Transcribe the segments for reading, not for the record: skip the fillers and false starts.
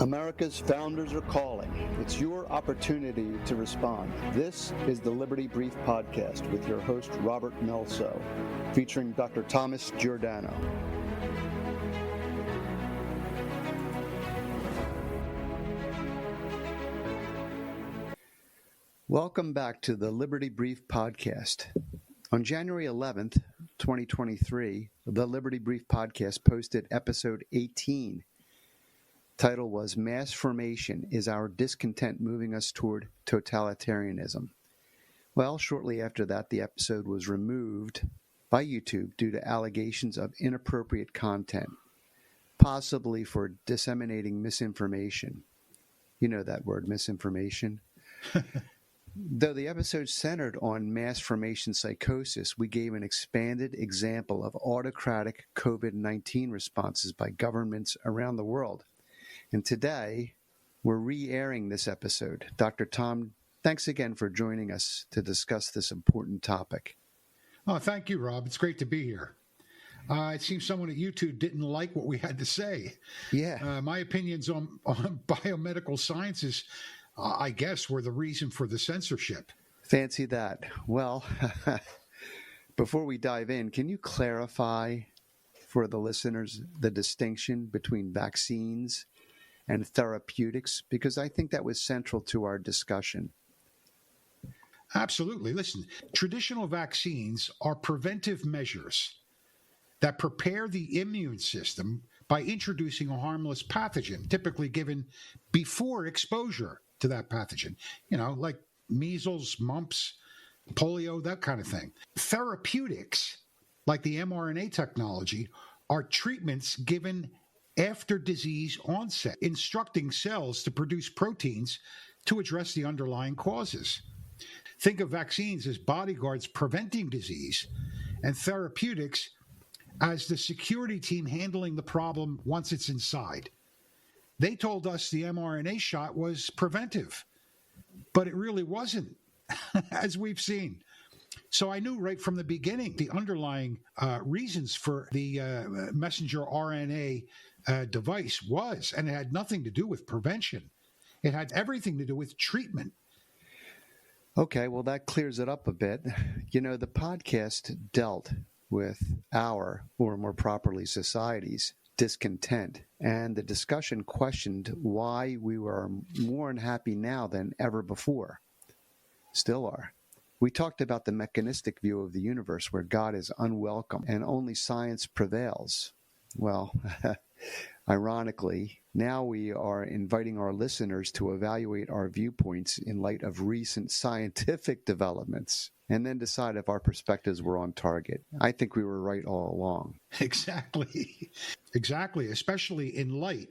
America's founders are calling. It's your opportunity to respond. This is the Liberty Brief Podcast with your host, Robert Melso, featuring Dr. Thomas Giordano. Welcome back to the Liberty Brief Podcast. On January 11th, 2023, the Liberty Brief Podcast posted episode 18. Title was Mass Formation, Is Our Discontent Moving Us Toward Totalitarianism? Well, shortly after that, the episode was removed by YouTube due to allegations of inappropriate content, possibly for disseminating misinformation. You know that word, misinformation. Though the episode centered on mass formation psychosis, we gave an expanded example of autocratic COVID-19 responses by governments around the world. And today, we're re-airing this episode. Dr. Tom, thanks again for joining us to discuss this important topic. Oh, thank you, Rob. It's great to be here. It seems someone at YouTube didn't like what we had to say. Yeah. My opinions on biomedical sciences, I guess, were the reason for the censorship. Fancy that. Well, before we dive in, can you clarify for the listeners the distinction between vaccines and therapeutics, because I think that was central to our discussion. Absolutely. Listen, traditional vaccines are preventive measures that prepare the immune system by introducing a harmless pathogen, typically given before exposure to that pathogen, like measles, mumps, polio, that kind of thing. Therapeutics, like the mRNA technology, are treatments given after disease onset, instructing cells to produce proteins to address the underlying causes. Think of vaccines as bodyguards preventing disease, and therapeutics as the security team handling the problem once it's inside. They told us the mRNA shot was preventive, but it really wasn't, as we've seen. So I knew right from the beginning the underlying reasons for the messenger RNA device was, and it had nothing to do with prevention. It had everything to do with treatment. Okay, well, that clears it up a bit. The podcast dealt with our, or more properly, society's discontent, and the discussion questioned why we were more unhappy now than ever before. Still are. We talked about the mechanistic view of the universe where God is unwelcome and only science prevails. Well, ironically, now we are inviting our listeners to evaluate our viewpoints in light of recent scientific developments and then decide if our perspectives were on target. I think we were right all along. Exactly, especially in light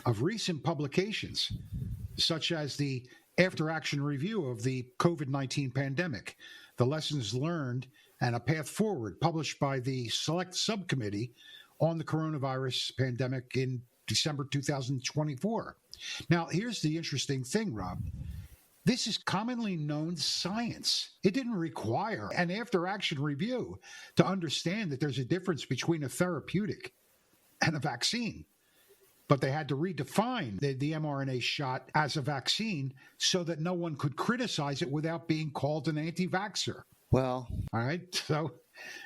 of recent publications, such as the after-action review of the COVID-19 pandemic, the lessons learned, and a path forward published by the Select Subcommittee on the coronavirus pandemic in December 2024. Now, here's the interesting thing, Rob. This is commonly known science. It didn't require an after-action review to understand that there's a difference between a therapeutic and a vaccine. But they had to redefine the mRNA shot as a vaccine so that no one could criticize it without being called an anti-vaxxer. Well, all right. So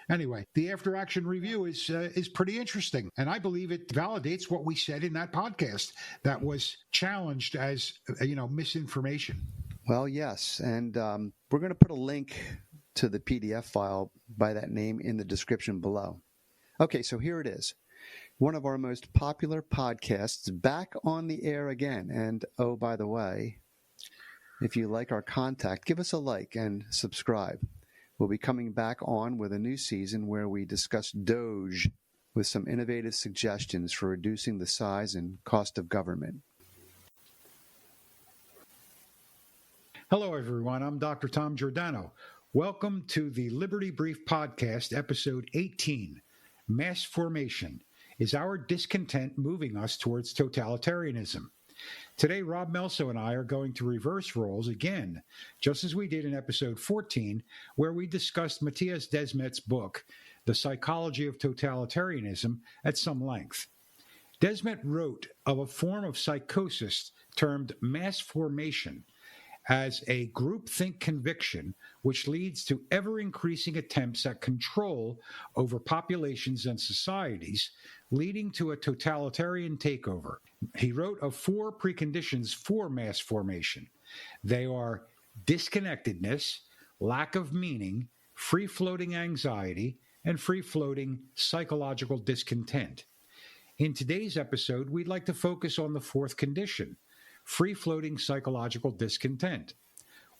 anyway, the after-action review is pretty interesting. And I believe it validates what we said in that podcast that was challenged as, misinformation. Well, yes. And we're going to put a link to the PDF file by that name in the description below. Okay, so here it is. One of our most popular podcasts back on the air again. And oh, by the way, if you like our content, give us a like and subscribe. We'll be coming back on with a new season where we discuss Doge with some innovative suggestions for reducing the size and cost of government. Hello, everyone. I'm Dr. Tom Giordano. Welcome to the Liberty Brief Podcast, episode 18, Mass Formation. Is our discontent moving us towards totalitarianism? Today, Rob Melso and I are going to reverse roles again, just as we did in episode 14, where we discussed Mattias Desmet's book, The Psychology of Totalitarianism, at some length. Desmet wrote of a form of psychosis termed mass formation as a groupthink conviction which leads to ever-increasing attempts at control over populations and societies, leading to a totalitarian takeover. He wrote of 4 preconditions for mass formation. They are disconnectedness, lack of meaning, free-floating anxiety, and free-floating psychological discontent. In today's episode, we'd like to focus on the 4th condition, free-floating psychological discontent.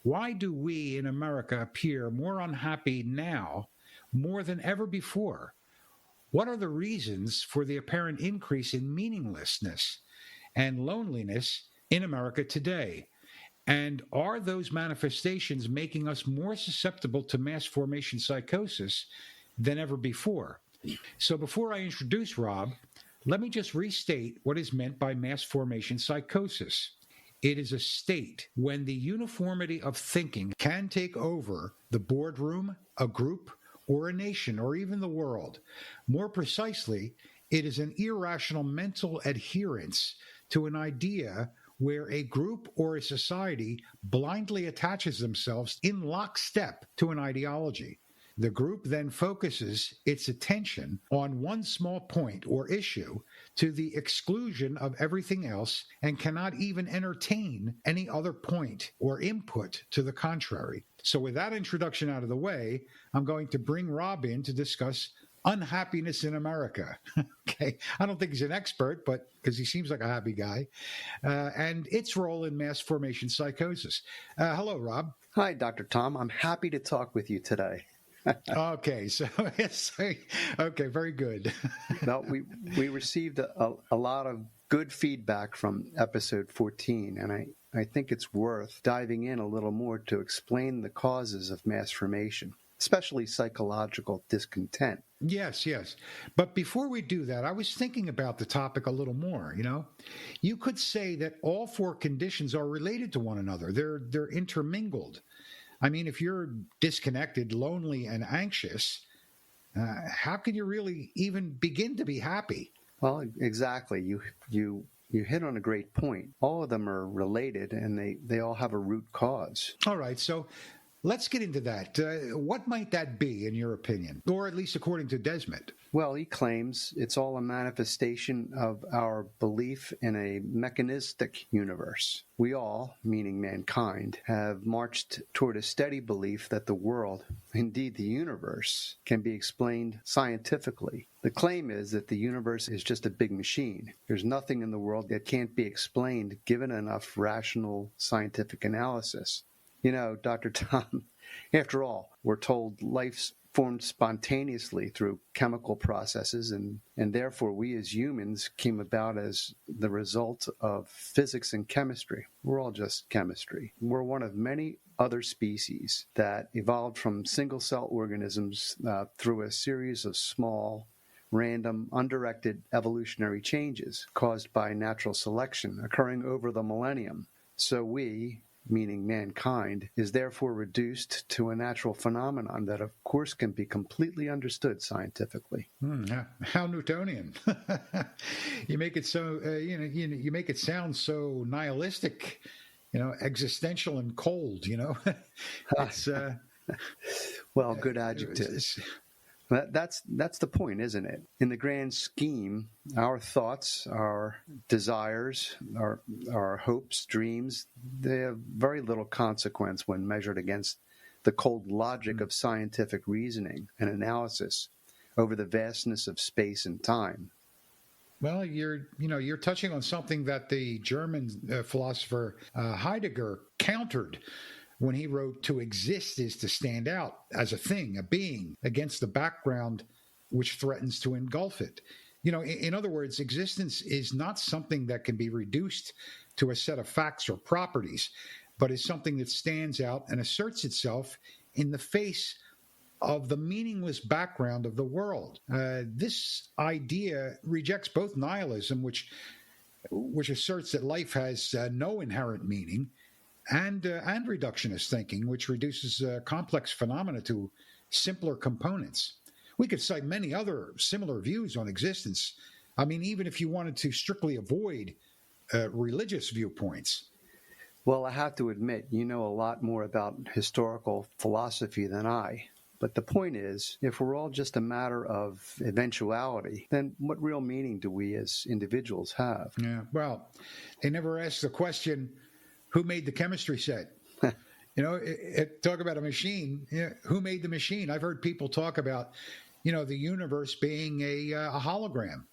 Why do we in America appear more unhappy now more than ever before? What are the reasons for the apparent increase in meaninglessness and loneliness in America today? And are those manifestations making us more susceptible to mass formation psychosis than ever before? So before I introduce Rob, let me just restate what is meant by mass formation psychosis. It is a state when the uniformity of thinking can take over the boardroom, a group, or a nation, or even the world. More precisely, it is an irrational mental adherence to an idea where a group or a society blindly attaches themselves in lockstep to an ideology. The group then focuses its attention on one small point or issue to the exclusion of everything else and cannot even entertain any other point or input to the contrary. So with that introduction out of the way, I'm going to bring Rob in to discuss unhappiness in America. Okay, I don't think he's an expert, but because he seems like a happy guy, and its role in mass formation psychosis. Hello, Rob. Hi, Dr. Tom. I'm happy to talk with you today. Okay, so okay, very good. Well, we received a lot of good feedback from episode 14, and I think it's worth diving in a little more to explain the causes of mass formation, especially psychological discontent. Yes. But before we do that, I was thinking about the topic a little more, You could say that all 4 conditions are related to one another. They're intermingled. I mean, if you're disconnected, lonely, and anxious, how can you really even begin to be happy? Well, exactly. You hit on a great point. All of them are related, and they all have a root cause. All right, so let's get into that. What might that be, in your opinion, or at least according to Desmet? Well, he claims it's all a manifestation of our belief in a mechanistic universe. We all, meaning mankind, have marched toward a steady belief that the world, indeed the universe, can be explained scientifically. The claim is that the universe is just a big machine. There's nothing in the world that can't be explained given enough rational scientific analysis. Dr. Tom, after all, we're told life's formed spontaneously through chemical processes, and therefore we as humans came about as the result of physics and chemistry. We're all just chemistry. We're one of many other species that evolved from single-cell organisms through a series of small, random, undirected evolutionary changes caused by natural selection occurring over the millennium. So we, meaning mankind, is therefore reduced to a natural phenomenon that, of course, can be completely understood scientifically. How Newtonian! You make it so you make it sound so nihilistic, existential and cold. It's well, good adjective. That's the point, isn't it? In the grand scheme, our thoughts, our desires, our hopes, dreams, they have very little consequence when measured against the cold logic of scientific reasoning and analysis over the vastness of space and time. Well, you're touching on something that the German philosopher Heidegger countered when he wrote, "To exist is to stand out as a thing, a being, against the background which threatens to engulf it." In other words, existence is not something that can be reduced to a set of facts or properties, but is something that stands out and asserts itself in the face of the meaningless background of the world. This idea rejects both nihilism, which asserts that life has no inherent meaning, and reductionist thinking, which reduces complex phenomena to simpler components. We could cite many other similar views on existence I mean, even if you wanted to strictly avoid religious viewpoints. Well, I have to admit, you know a lot more about historical philosophy than I. But the point is, if we're all just a matter of eventuality, then what real meaning do we as individuals have? Yeah, well, they never asked the question, who made the chemistry set? Talk about a machine. Who made the machine? I've heard people talk about, the universe being a hologram.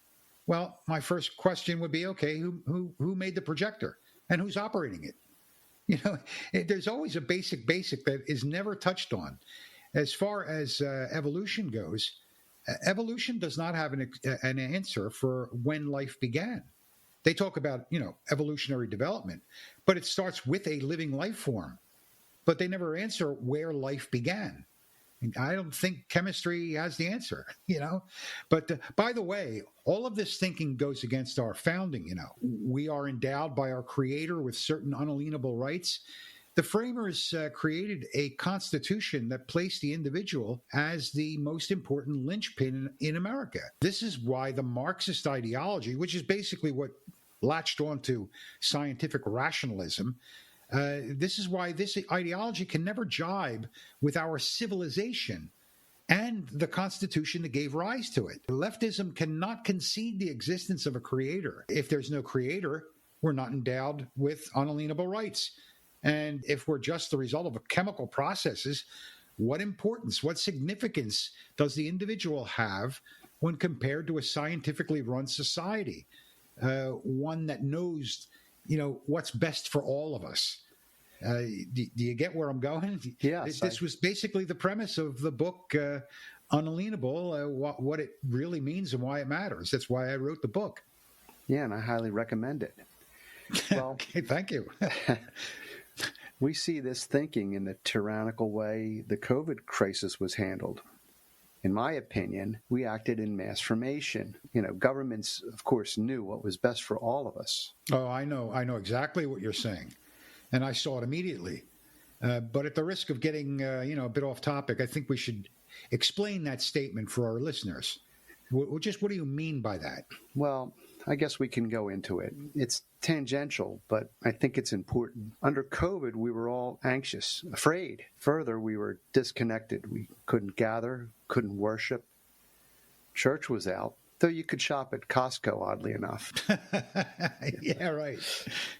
Well, my first question would be, okay, who made the projector and who's operating it? There's always a basic that is never touched on. As far as evolution goes, evolution does not have an answer for when life began. They talk about, evolutionary development, but it starts with a living life form. But they never answer where life began. I don't think chemistry has the answer, But by the way, all of this thinking goes against our founding, We are endowed by our Creator with certain unalienable rights. The framers created a constitution that placed the individual as the most important linchpin in America. This is why the Marxist ideology, which is basically what latched onto scientific rationalism, this is why this ideology can never jibe with our civilization and the Constitution that gave rise to it. Leftism cannot concede the existence of a creator. If there's no creator, we're not endowed with unalienable rights. And if we're just the result of chemical processes, what importance, what significance does the individual have when compared to a scientifically run society? One that knows, what's best for all of us. Do you get where I'm going? Yes. This was basically the premise of the book, Unalienable, what it really means and why it matters. That's why I wrote the book. Yeah, and I highly recommend it. Well, okay, thank you. We see this thinking in the tyrannical way the COVID crisis was handled. In my opinion, we acted in mass formation. Governments, of course, knew what was best for all of us. Oh, I know exactly what you're saying. And I saw it immediately. But at the risk of getting, a bit off topic, I think we should explain that statement for our listeners. What do you mean by that? Well, I guess we can go into it. It's tangential, but I think it's important. Under COVID, we were all anxious, afraid. Further, we were disconnected. We couldn't gather, couldn't worship. Church was out, though you could shop at Costco, oddly enough. Yeah, right.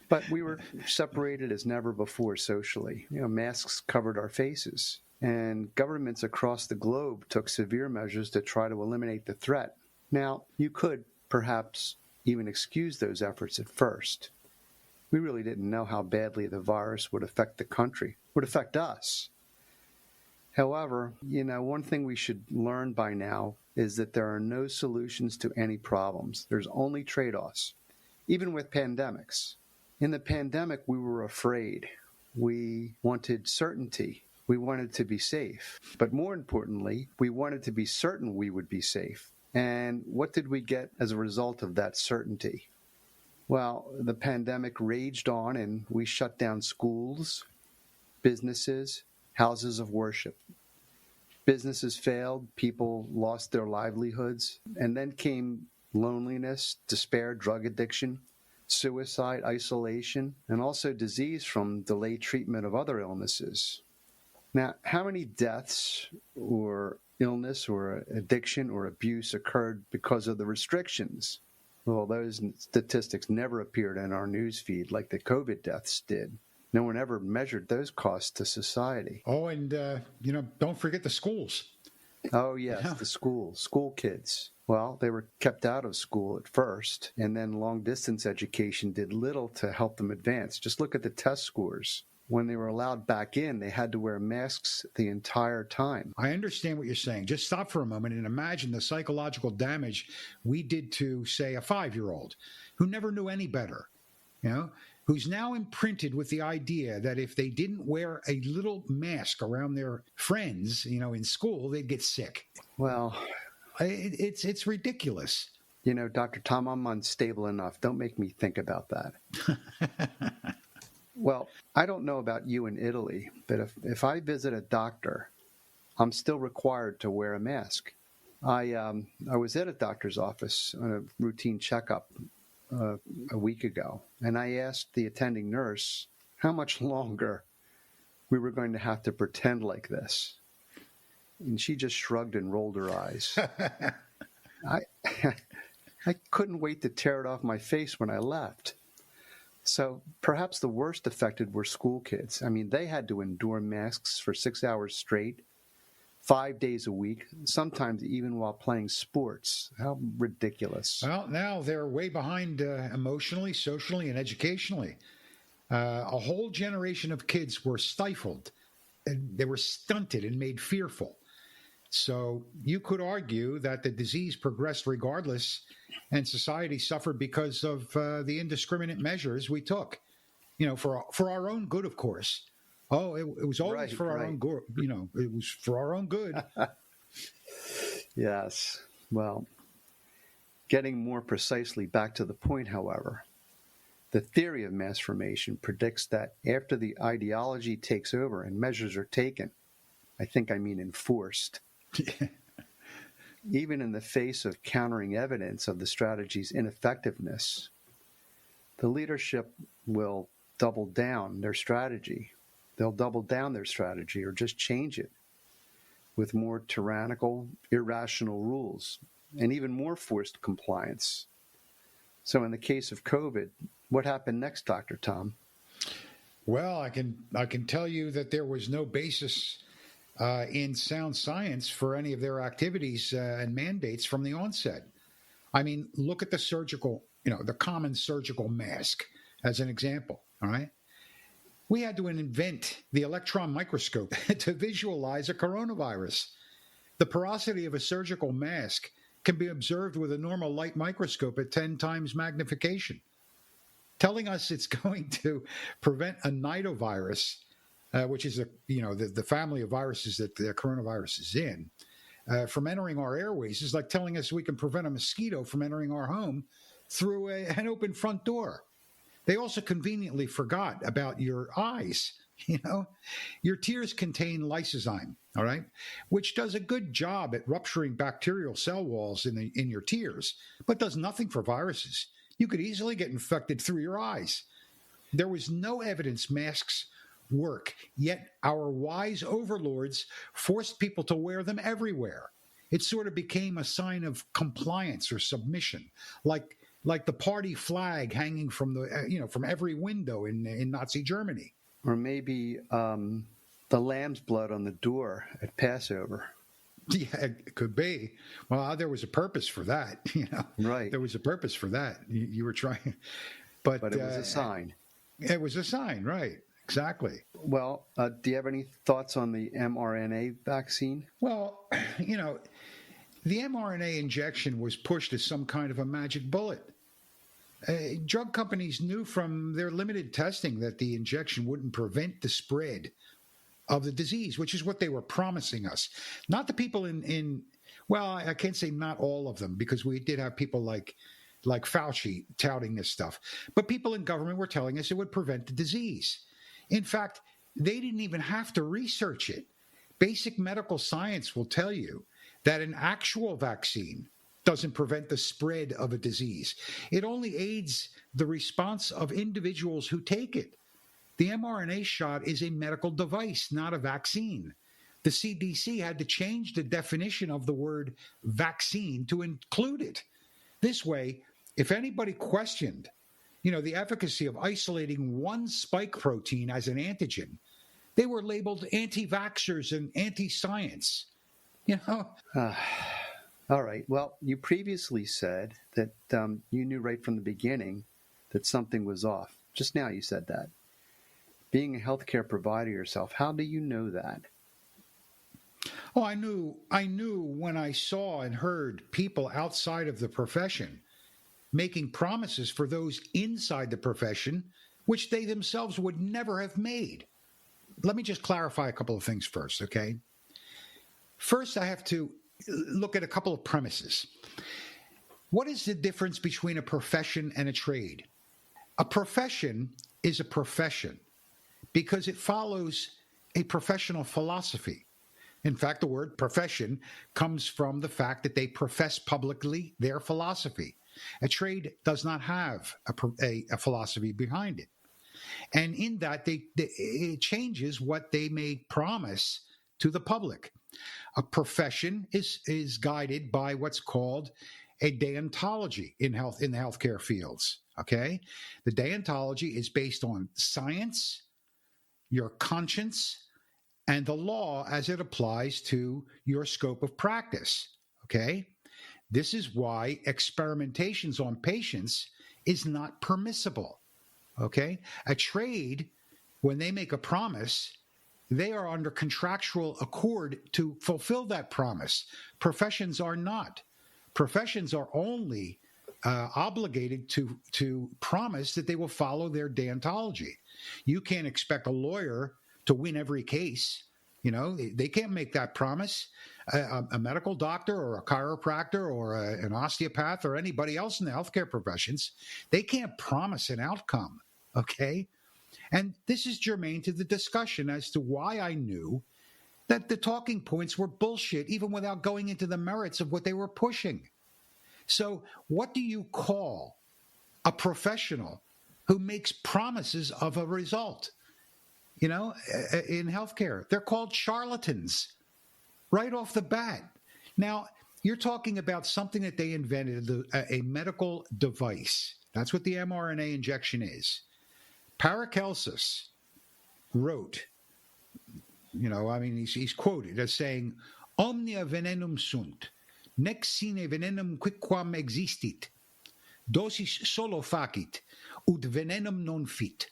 But we were separated as never before socially. Masks covered our faces. And governments across the globe took severe measures to try to eliminate the threat. Now, you could perhaps even excuse those efforts at first. We really didn't know how badly the virus would affect the country, would affect us. However, one thing we should learn by now is that there are no solutions to any problems. There's only trade-offs, even with pandemics. In the pandemic, we were afraid. We wanted certainty. We wanted to be safe. But more importantly, we wanted to be certain we would be safe. And what did we get as a result of that certainty? Well, the pandemic raged on and we shut down schools, businesses, houses of worship. Businesses failed, people lost their livelihoods, and then came loneliness, despair, drug addiction, suicide, isolation, and also disease from delayed treatment of other illnesses. Now, how many deaths or illness or addiction or abuse occurred because of the restrictions? Well, those statistics never appeared in our news feed like the COVID deaths did. No one ever measured those costs to society. Oh, and, don't forget the schools. Oh, yes, the school kids. Well, they were kept out of school at first, and then long-distance education did little to help them advance. Just look at the test scores. When they were allowed back in, they had to wear masks the entire time. I understand what you're saying. Just stop for a moment and imagine the psychological damage we did to, say, a 5-year-old who never knew any better, who's now imprinted with the idea that if they didn't wear a little mask around their friends, in school, they'd get sick. Well, it's ridiculous. Dr. Tom, I'm unstable enough. Don't make me think about that. Well, I don't know about you in Italy, but if I visit a doctor, I'm still required to wear a mask. I was at a doctor's office on a routine checkup a week ago, and I asked the attending nurse how much longer we were going to have to pretend like this. And she just shrugged and rolled her eyes. I I couldn't wait to tear it off my face when I left. So perhaps the worst affected were school kids. I mean, they had to endure masks for 6 hours straight, 5 days a week, sometimes even while playing sports. How ridiculous. Well, now they're way behind emotionally, socially, and educationally. A whole generation of kids were stifled. They were stunted and made fearful. So you could argue that the disease progressed regardless, and society suffered because of the indiscriminate measures we took, for our own good, of course. Oh, it was always for our own good. It was for our own good. Yes. Well, getting more precisely back to the point, however, the theory of mass formation predicts that after the ideology takes over and measures are taken, I mean enforced, even in the face of countering evidence of the strategy's ineffectiveness, the leadership will double down their strategy. They'll double down their strategy or just change it with more tyrannical, irrational rules and even more forced compliance. So in the case of COVID, what happened next, Dr. Tom? Well, I can tell you that there was no basis in sound science for any of their activities and mandates from the onset. I mean, look at the surgical, the common surgical mask as an example, all right? We had to invent the electron microscope to visualize a coronavirus. The porosity of a surgical mask can be observed with a normal light microscope at 10 times magnification. Telling us it's going to prevent a nidovirus, which is the family of viruses that the coronavirus is in, from entering our airways is like telling us we can prevent a mosquito from entering our home through an open front door. They also conveniently forgot about your eyes. Your tears contain lysozyme, all right, which does a good job at rupturing bacterial cell walls in your tears, but does nothing for viruses. You could easily get infected through your eyes. There was no evidence masks work, yet our wise overlords forced people to wear them everywhere. It sort of became a sign of compliance or submission, like the party flag hanging from from every window in Nazi Germany. Or maybe the lamb's blood on the door at Passover. Yeah, it could be. Well, there was a purpose for that. Right. There was a purpose for that. You were trying, but it was a sign. It was a sign, right? Exactly. Well, do you have any thoughts on the mRNA vaccine? Well, the mRNA injection was pushed as some kind of a magic bullet. Drug companies knew from their limited testing that the injection wouldn't prevent the spread of the disease, which is what they were promising us. Not the people well, I can't say not all of them, because we did have people like Fauci touting this stuff. But people in government were telling us it would prevent the disease. In fact, they didn't even have to research it. Basic medical science will tell you that an actual vaccine doesn't prevent the spread of a disease. It only aids the response of individuals who take it. The mRNA shot is a medical device, not a vaccine. The CDC had to change the definition of the word vaccine to include it. This way, if anybody questioned, the efficacy of isolating one spike protein as an antigen, they were labeled anti-vaxxers and anti-science. All right. Well, you previously said that you knew right from the beginning that something was off. Just now you said that. Being a healthcare provider yourself, how do you know that? Oh, I knew when I saw and heard people outside of the profession making promises for those inside the profession, which they themselves would never have made. Let me just clarify a couple of things first, okay? First, I have to look at a couple of premises. What is the difference between a profession and a trade? A profession is a profession because it follows a professional philosophy. In fact, the word profession comes from the fact that they profess publicly their philosophy. A trade does not have a philosophy behind it. And in that, it changes what they may promise to the public. A profession is guided by what's called a deontology in the healthcare fields. Okay, the deontology is based on science, your conscience, and the law as it applies to your scope of practice. Okay, this is why experimentations on patients is not permissible. Okay, a trade, when they make a promise, they are under contractual accord to fulfill that promise. Professions are not. Professions are only obligated to promise that they will follow their deontology. You can't expect a lawyer to win every case. You know, they can't make that promise. A medical doctor or a chiropractor or an osteopath or anybody else in the healthcare professions, they can't promise an outcome. Okay? And this is germane to the discussion as to why I knew that the talking points were bullshit, even without going into the merits of what they were pushing. So what do you call a professional who makes promises of a result? You know, in healthcare, they're called charlatans right off the bat. Now, you're talking about something that they invented, a medical device. That's what the mRNA injection is. Paracelsus wrote, you know, I mean, he's quoted as saying, omnia venenum sunt, nec sine venenum quicquam existit, dosis solo facit, ut venenum non fit.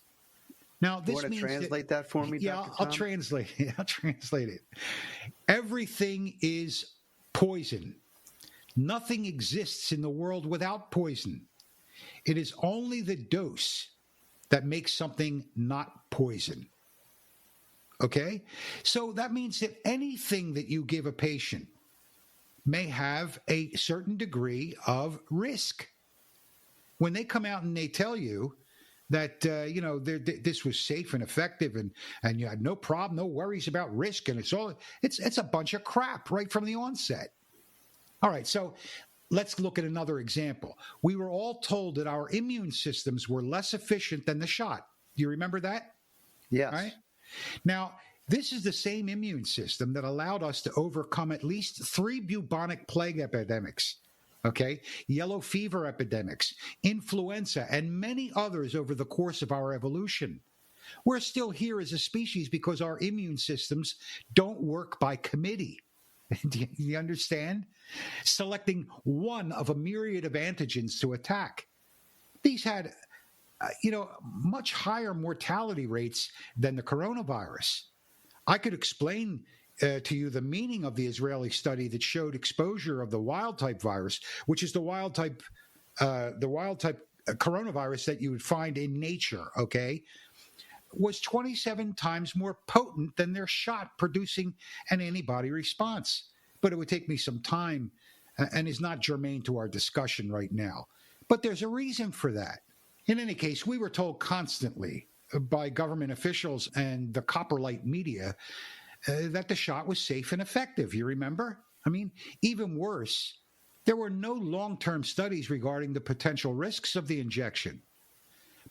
Now, this you want means to translate that for me, yeah, Dr. Tom? I'll translate it. Everything is poison. Nothing exists in the world without poison. It is only the dose that makes something not poison. Okay? So that means that anything that you give a patient may have a certain degree of risk. When they come out and they tell you that, you know, this was safe and effective and you had no problem, no worries about risk, and it's a bunch of crap right from the onset. All right, so let's look at another example. We were all told that our immune systems were less efficient than the shot. Do you remember that? Yes. Right? Now, this is the same immune system that allowed us to overcome at least 3 bubonic plague epidemics, okay, yellow fever epidemics, influenza, and many others over the course of our evolution. We're still here as a species because our immune systems don't work by committee. Do you understand? Selecting one of a myriad of antigens to attack. These had, much higher mortality rates than the coronavirus. I could explain to you the meaning of the Israeli study that showed exposure of the wild-type virus, which is the wild-type coronavirus that you would find in nature, okay, was 27 times more potent than their shot producing an antibody response. But it would take me some time and is not germane to our discussion right now. But there's a reason for that. In any case, we were told constantly by government officials and the copper-light media that the shot was safe and effective. You remember? I mean, even worse, there were no long-term studies regarding the potential risks of the injection.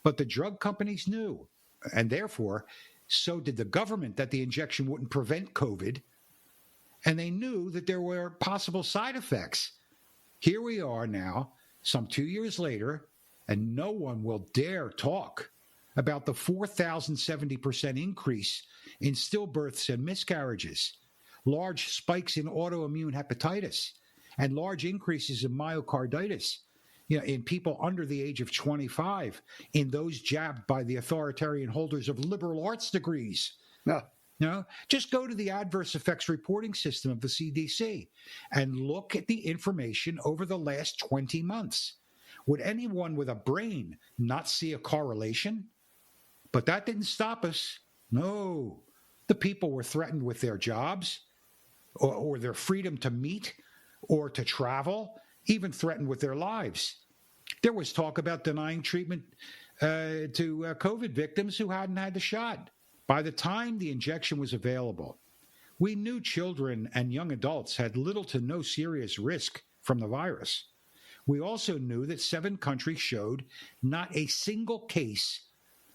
But the drug companies knew, and therefore, so did the government, that the injection wouldn't prevent COVID, and they knew that there were possible side effects. Here we are now, some 2 years later, and no one will dare talk about the 4,070% increase in stillbirths and miscarriages, large spikes in autoimmune hepatitis, and large increases in myocarditis, in people under the age of 25, in those jabbed by the authoritarian holders of liberal arts degrees. No. Just go to the adverse effects reporting system of the CDC and look at the information over the last 20 months. Would anyone with a brain not see a correlation? But that didn't stop us. No. The people were threatened with their jobs or their freedom to meet or to travel, even threatened with their lives. There was talk about denying treatment to COVID victims who hadn't had the shot. By the time the injection was available, We knew children and young adults had little to no serious risk from the virus. We also knew that 7 countries showed not a single case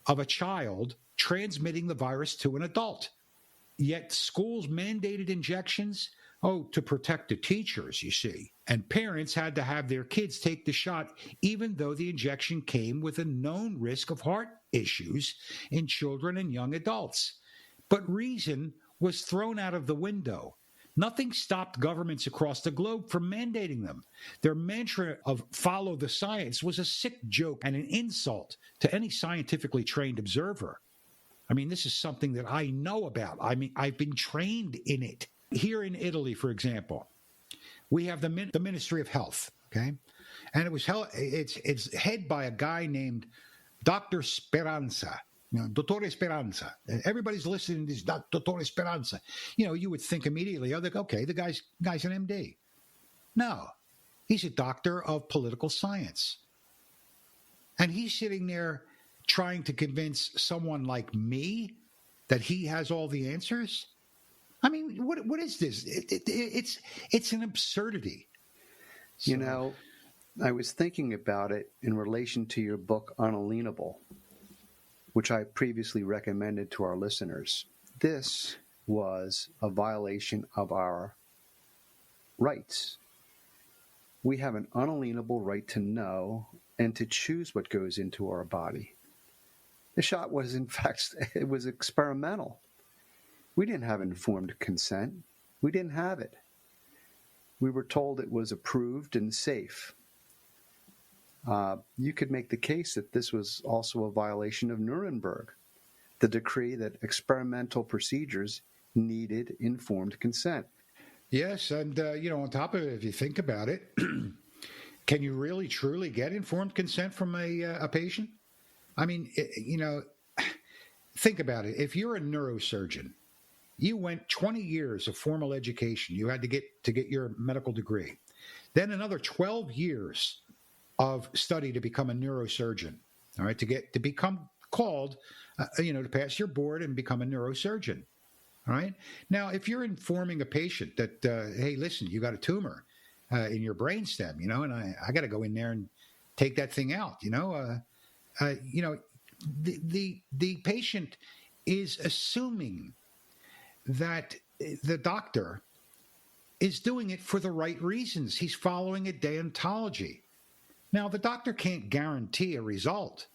of a child transmitting the virus to an adult. Yet schools mandated injections, to protect the teachers, you see. And parents had to have their kids take the shot, even though the injection came with a known risk of heart issues in children and young adults. But reason was thrown out of the window. Nothing stopped governments across the globe from mandating them. Their mantra of follow the science was a sick joke and an insult to any scientifically trained observer. I mean, this is something that I know about. I mean, I've been trained in it. Here in Italy, for example, we have the Ministry of Health, okay? And it's head by a guy named Dr. Speranza. Dottore Speranza. Everybody's listening to this Dottore Speranza. You would think immediately, the guy's an MD. No, he's a doctor of political science. And he's sitting there trying to convince someone like me that he has all the answers. I mean, what is this? It's an absurdity. So, I was thinking about it in relation to your book, Unalienable, which I previously recommended to our listeners. This was a violation of our rights. We have an unalienable right to know and to choose what goes into our body. The shot was, in fact, it was experimental. We didn't have informed consent. We didn't have it. We were told it was approved and safe. You could make the case that this was also a violation of Nuremberg, the decree that experimental procedures needed informed consent. Yes, and, on top of it, if you think about it, can you really, truly get informed consent from a patient? I mean, think about it. If you're a neurosurgeon, you went 20 years of formal education. You had to get your medical degree. Then another 12 years of study to become a neurosurgeon, all right, to become called, to pass your board and become a neurosurgeon, all right? Now, if you're informing a patient that, hey, listen, you got a tumor in your brainstem, and I got to go in there and take that thing out, the patient is assuming that the doctor is doing it for the right reasons. He's following a deontology. Now, the doctor can't guarantee a result,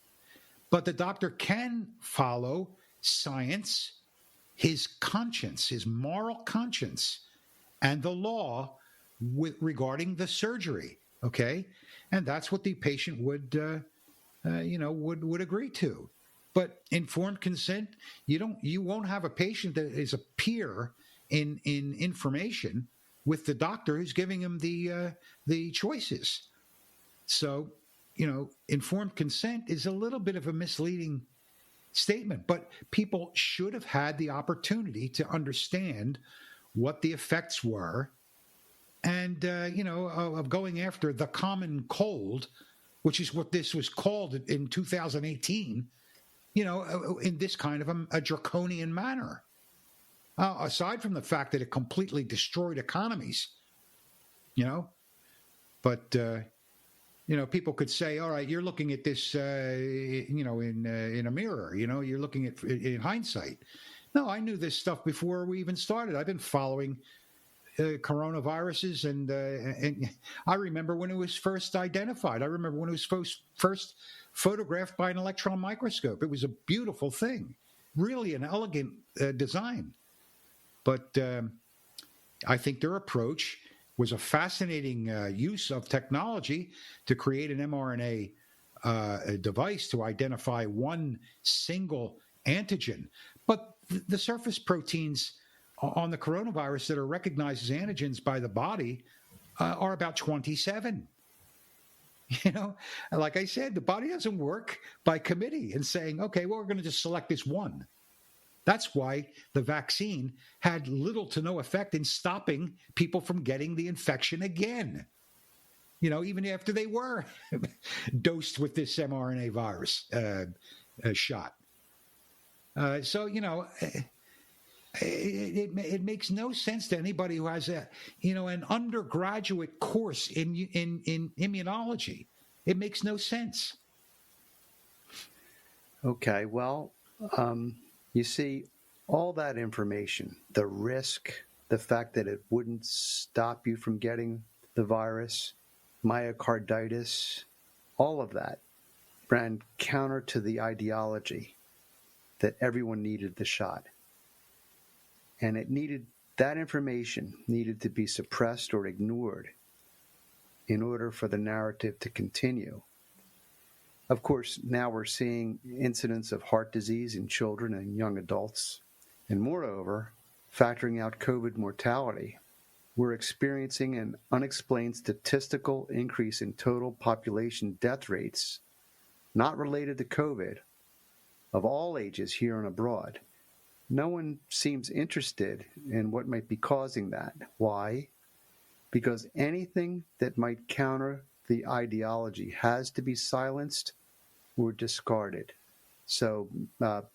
but the doctor can follow science, his conscience, his moral conscience, and the law regarding the surgery, okay? And that's what the patient would agree to. But informed consent, you won't have a patient that is a peer in information with the doctor who's giving him the choices. So, informed consent is a little bit of a misleading statement, but people should have had the opportunity to understand what the effects were and, of going after the common cold, which is what this was called in 2018, in this kind of a draconian manner. Aside from the fact that it completely destroyed economies, but, people could say, all right, you're looking at this, in a mirror, you're looking at in hindsight. No, I knew this stuff before we even started. I've been following coronaviruses, and I remember when it was first identified. I remember when it was first photographed by an electron microscope. It was a beautiful thing, really an elegant design. But I think their approach was a fascinating use of technology to create an mRNA device to identify one single antigen. But the surface proteins on the coronavirus that are recognized as antigens by the body are about 27. Like I said, the body doesn't work by committee and saying, okay, well, we're going to just select this one. That's why the vaccine had little to no effect in stopping people from getting the infection again, even after they were dosed with this mRNA virus shot. So, It makes no sense to anybody who has an undergraduate course in immunology. It makes no sense. Okay, well, you see, all that information, the risk, the fact that it wouldn't stop you from getting the virus, myocarditis, all of that ran counter to the ideology that everyone needed the shot. And that information needed to be suppressed or ignored in order for the narrative to continue. Of course, now we're seeing incidents of heart disease in children and young adults. And moreover, factoring out COVID mortality, we're experiencing an unexplained statistical increase in total population death rates, not related to COVID, of all ages here and abroad. No one seems interested in what might be causing that. Why? Because anything that might counter the ideology has to be silenced or discarded. So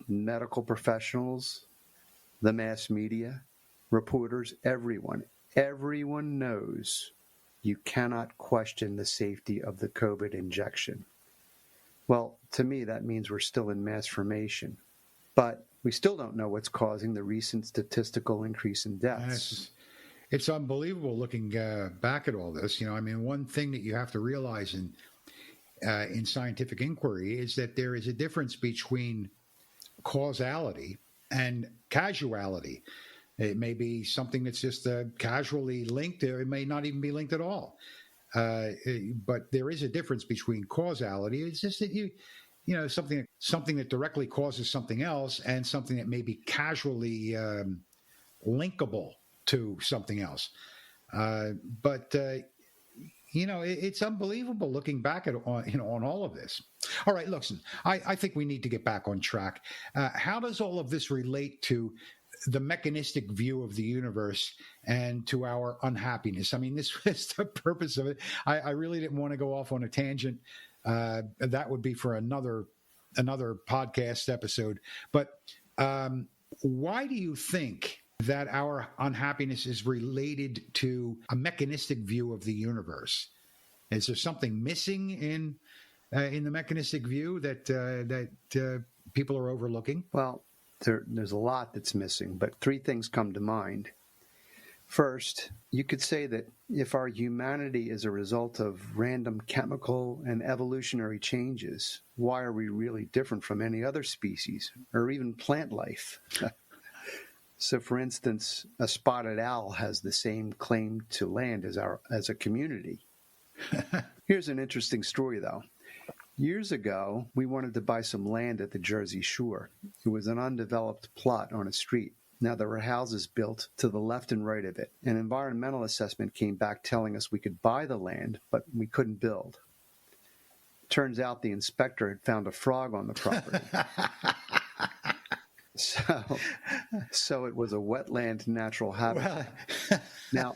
medical professionals, the mass media, reporters, everyone knows you cannot question the safety of the COVID injection. Well, to me, that means we're still in mass formation. But we still don't know what's causing the recent statistical increase in deaths. It's unbelievable looking back at all this. One thing that you have to realize in scientific inquiry is that there is a difference between causality and casuality. It may be something that's just casually linked, or it may not even be linked at all. But there is a difference between causality. It's just that something that directly causes something else, and something that may be casually linkable to something else. But it's unbelievable looking back at on all of this. All right, listen, I think we need to get back on track. How does all of this relate to the mechanistic view of the universe and to our unhappiness? I mean, this was the purpose of it. I really didn't want to go off on a tangent. That would be for another podcast episode. But why do you think that our unhappiness is related to a mechanistic view of the universe? Is there something missing in the mechanistic view that people are overlooking? Well, there's a lot that's missing, but three things come to mind. First, you could say that if our humanity is a result of random chemical and evolutionary changes, why are we really different from any other species or even plant life? So, for instance, a spotted owl has the same claim to land as a community. Here's an interesting story, though. Years ago, we wanted to buy some land at the Jersey Shore. It was an undeveloped plot on a street. Now, there were houses built to the left and right of it. An environmental assessment came back telling us we could buy the land, but we couldn't build. Turns out the inspector had found a frog on the property. So it was a wetland natural habitat. Now,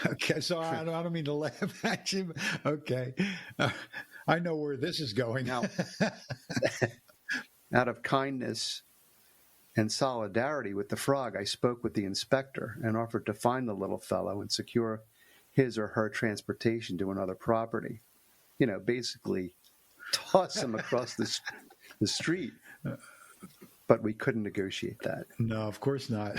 okay, so I don't mean to laugh at you. Okay, I know where this is going. Now, out of kindness and solidarity with the frog, I spoke with the inspector and offered to find the little fellow and secure his or her transportation to another property. Basically toss him across the street. But we couldn't negotiate that. No, of course not.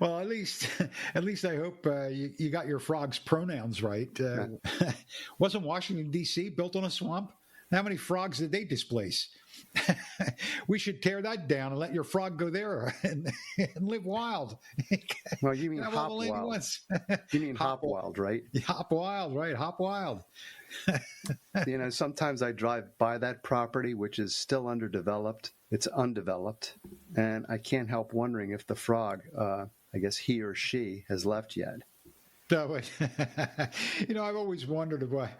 Well, at least I hope you got your frog's pronouns right. Wasn't Washington, D.C. built on a swamp? How many frogs did they displace? We should tear that down and let your frog go there and live wild. Well, you mean hop wild. You mean hop wild, right? Hop wild, right? Hop wild. Sometimes I drive by that property, which is still underdeveloped. It's undeveloped. And I can't help wondering if the frog, I guess he or she, has left yet. I've always wondered why.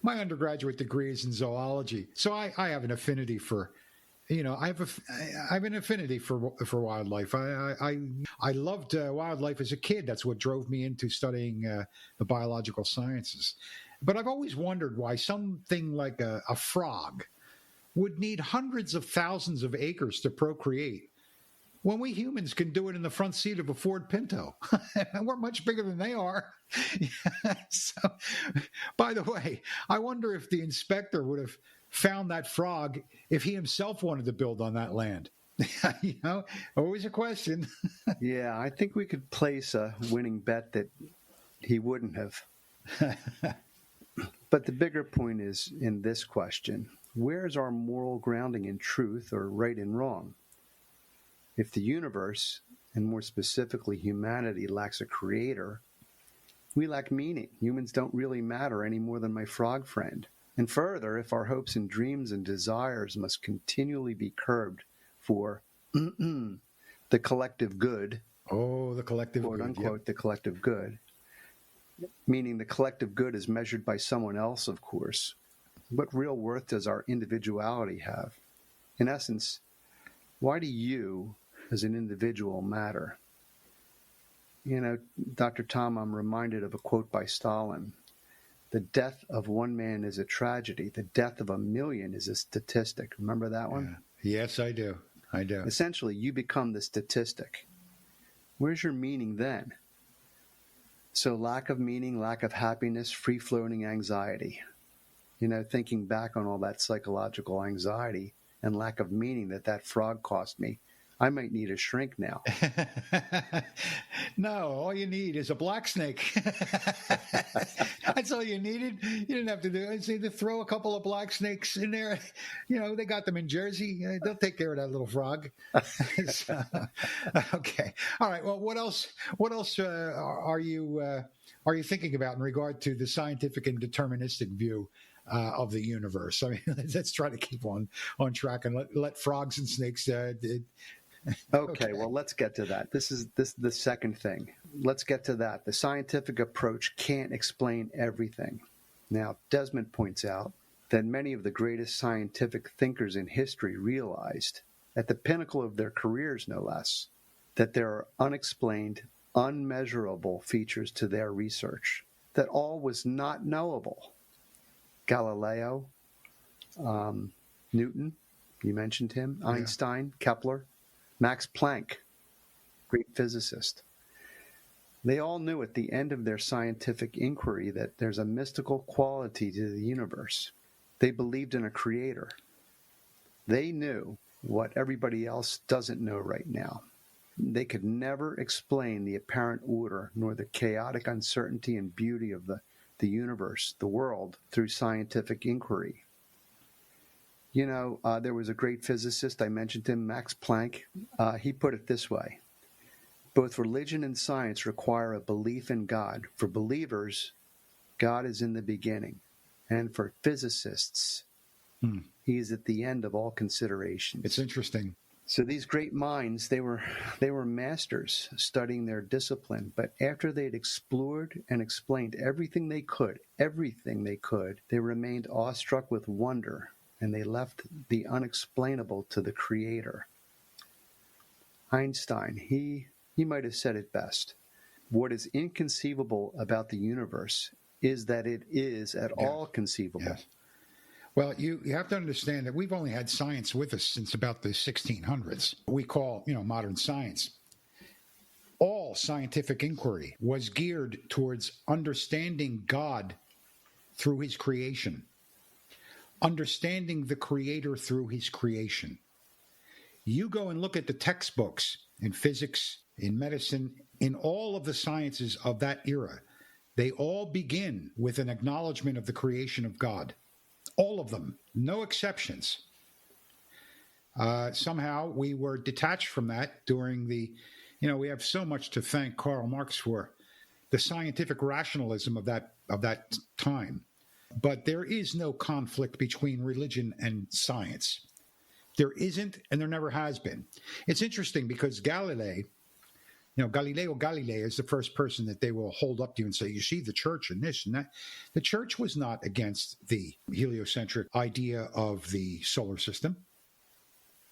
My undergraduate degree is in zoology, so I have an affinity for, I have an affinity for wildlife. I loved wildlife as a kid. That's what drove me into studying the biological sciences. But I've always wondered why something like a frog would need hundreds of thousands of acres to procreate, when we humans can do it in the front seat of a Ford Pinto. And we're much bigger than they are. So, by the way, I wonder if the inspector would have found that frog if he himself wanted to build on that land. Always a question. Yeah, I think we could place a winning bet that he wouldn't have. But the bigger point is in this question: where's our moral grounding in truth or right and wrong? If the universe, and more specifically humanity, lacks a creator, we lack meaning. Humans don't really matter any more than my frog friend. And further, if our hopes and dreams and desires must continually be curbed for the collective good, the collective quote good, unquote, yep. The collective good, meaning the collective good is measured by someone else, of course. What real worth does our individuality have? In essence, why do you, as an individual, matter? Dr. Tom, I'm reminded of a quote by Stalin. The death of one man is a tragedy. The death of a million is a statistic. Remember that one? Yeah. Yes, I do. Essentially, you become the statistic. Where's your meaning then? So lack of meaning, lack of happiness, free-floating anxiety. Thinking back on all that psychological anxiety and lack of meaning that frog cost me, I might need a shrink now. No, all you need is a black snake. That's all you needed. You didn't have to do it. See, to throw a couple of black snakes in there. They got them in Jersey. They'll take care of that little frog. So, okay. All right. Well, what else are you thinking about in regard to the scientific and deterministic view of the universe? I mean, let's try to keep on track and let frogs and snakes. Okay, well, let's get to that. This is the second thing. Let's get to that. The scientific approach can't explain everything. Now, Desmet points out that many of the greatest scientific thinkers in history realized, at the pinnacle of their careers no less, that there are unexplained, unmeasurable features to their research, that all was not knowable. Galileo, Newton, you mentioned him, Einstein, Kepler, Max Planck, great physicist. They all knew at the end of their scientific inquiry that there's a mystical quality to the universe. They believed in a creator. They knew what everybody else doesn't know right now. They could never explain the apparent order nor the chaotic uncertainty and beauty of the universe, the world, through scientific inquiry. There was a great physicist, I mentioned him, Max Planck. He put it this way: both religion and science require a belief in God. For believers, God is in the beginning. And for physicists, he is at the end of all considerations. It's interesting. So these great minds, they were masters studying their discipline. But after they'd explored and explained everything they could, they remained awestruck with wonder. And they left the unexplainable to the creator. Einstein, he might have said it best. What is inconceivable about the universe is that it is at all conceivable. Yes. Well, you have to understand that we've only had science with us since about the 1600s. We call, modern science. All scientific inquiry was geared towards understanding God through his creation. Understanding the creator through his creation. You go and look at the textbooks in physics, in medicine, in all of the sciences of that era. They all begin with an acknowledgement of the creation of God. All of them, no exceptions. Somehow we were detached from that during we have so much to thank Karl Marx for, the scientific rationalism of that time. But there is no conflict between religion and science. There isn't, and there never has been. It's interesting because Galileo Galilei is the first person that they will hold up to you and say, you see the church and this and that. The church was not against the heliocentric idea of the solar system.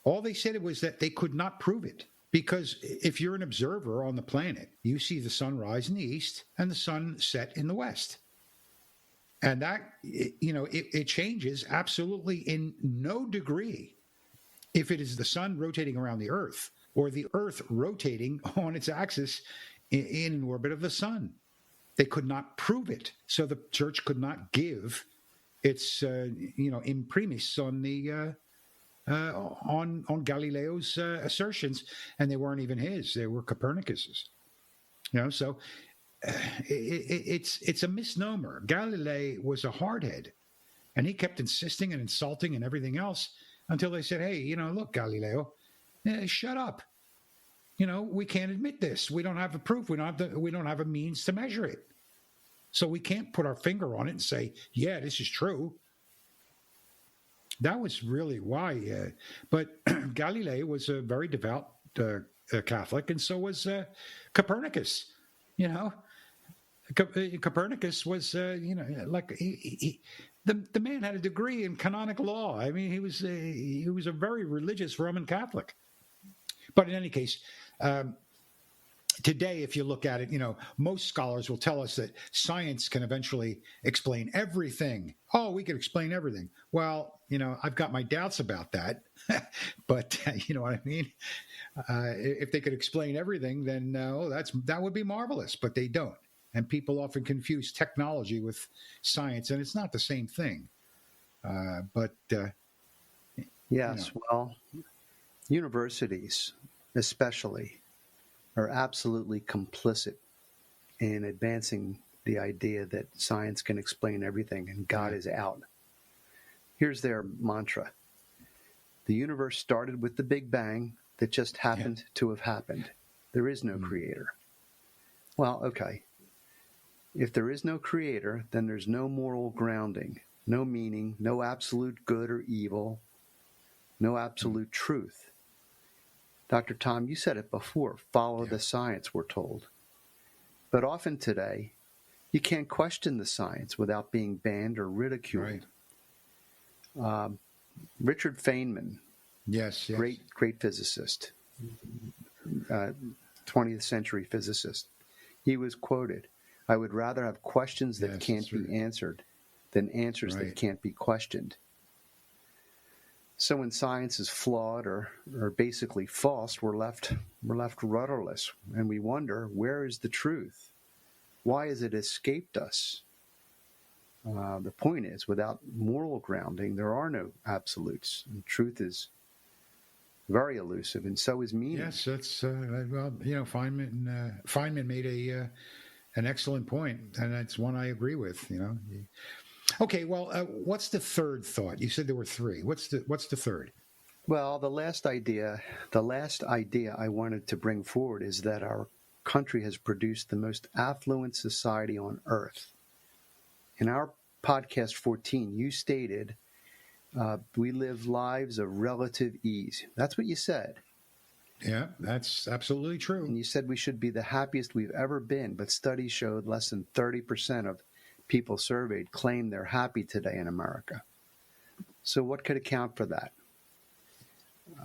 All they said was that they could not prove it. Because if you're an observer on the planet, you see the sun rise in the east and the sun set in the west. And that, it changes absolutely in no degree if it is the sun rotating around the earth or the Earth rotating on its axis in an orbit of the sun. They could not prove it, so the church could not give its imprimis on the on Galileo's assertions, and they weren't even his; they were Copernicus's. So it's a misnomer. Galilei was a hardhead, and he kept insisting and insulting and everything else until they said, "Hey, look, Galileo, shut up. We can't admit this. We don't have a proof. We don't have a means to measure it. So we can't put our finger on it and say, yeah, this is true." That was really why. But Galilei was a very devout Catholic, and so was Copernicus. Copernicus was, like the man had a degree in canonical law. I mean, he was a very religious Roman Catholic. But in any case, today, if you look at it, most scholars will tell us that science can eventually explain everything. Oh, we can explain everything. Well, I've got my doubts about that. But you know what I mean? If they could explain everything, then that would be marvelous. But they don't. And people often confuse technology with science, and it's not the same thing. Yes, well, universities especially are absolutely complicit in advancing the idea that science can explain everything and God is out. Here's their mantra. The universe started with the Big Bang that just happened to have happened. There is no creator. Well, okay. If there is no creator, then there's no moral grounding, no meaning, no absolute good or evil, no absolute truth. Dr. Tom, you said it before, follow the science, we're told. But often today, you can't question the science without being banned or ridiculed. Right. Richard Feynman, yes. Great physicist, 20th century physicist. He was quoted, "I would rather have questions that can't be answered than answers that can't be questioned." So when science is flawed or basically false, we're left rudderless, and we wonder, where is the truth? Why has it escaped us? The point is, without moral grounding, there are no absolutes. And truth is very elusive, and so is meaning. Yes, that's Feynman made an excellent point, and that's one I agree with. Okay, well, what's the third thought? You said there were three. What's the third? Well, the last idea I wanted to bring forward is that our country has produced the most affluent society on earth. In our podcast 14, you stated we live lives of relative ease. That's what you said. Yeah, that's absolutely true. And you said we should be the happiest we've ever been, but studies showed less than 30% of people surveyed claim they're happy today in America. So what could account for that?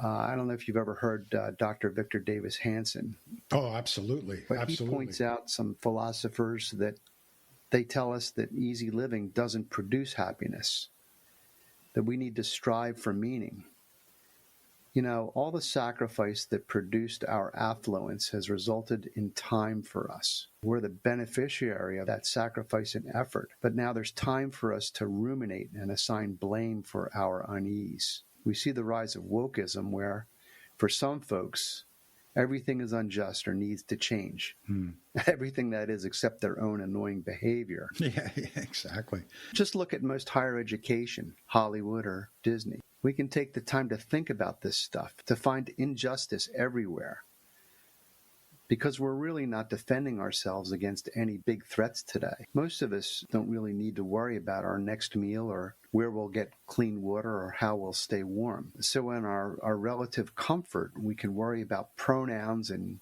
I don't know if you've ever heard Dr. Victor Davis Hanson. Oh, absolutely. But absolutely. He points out some philosophers that they tell us that easy living doesn't produce happiness, that we need to strive for meaning. All the sacrifice that produced our affluence has resulted in time for us. We're the beneficiary of that sacrifice and effort, but now there's time for us to ruminate and assign blame for our unease. We see the rise of wokeism where, for some folks, everything is unjust or needs to change. Everything that is except their own annoying behavior. Yeah, exactly. Just look at most higher education, Hollywood or Disney. We can take the time to think about this stuff, to find injustice everywhere. Because we're really not defending ourselves against any big threats today. Most of us don't really need to worry about our next meal or where we'll get clean water or how we'll stay warm. So in our relative comfort, we can worry about pronouns and